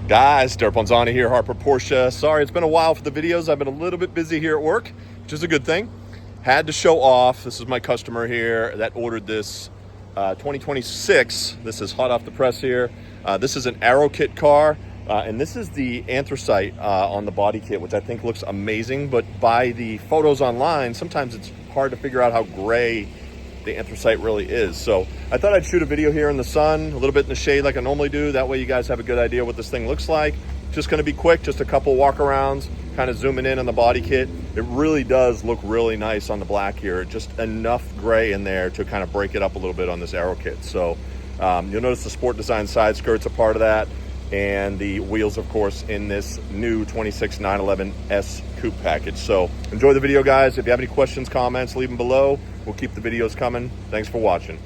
Guys, Derek Ponzani here, Harper Porsche. Sorry, it's been a while for the videos. I've been a little bit busy here at work, which is a good thing. Had to show off. This is my customer here that ordered this 2026. This is hot off the press here. This is an Aero Kit car, and this is the Anthracite on the body kit, which I think looks amazing. But by the photos online, sometimes it's hard to figure out how gray the Anthracite really is. So I thought I'd shoot a video here in the sun, a little bit in the shade like I normally do. That way you guys have a good idea what this thing looks like. Just gonna be quick, just a couple walk arounds, kind of zooming in on the body kit. It really does look really nice on the black here. Just enough gray in there to kind of break it up a little bit on this Aero Kit. So you'll notice the sport design side skirt's a part of that. And the wheels, of course, in this new 26 911S coupe package. So enjoy the video, guys. If you have any questions, comments, leave them below. We'll keep the videos coming. Thanks for watching.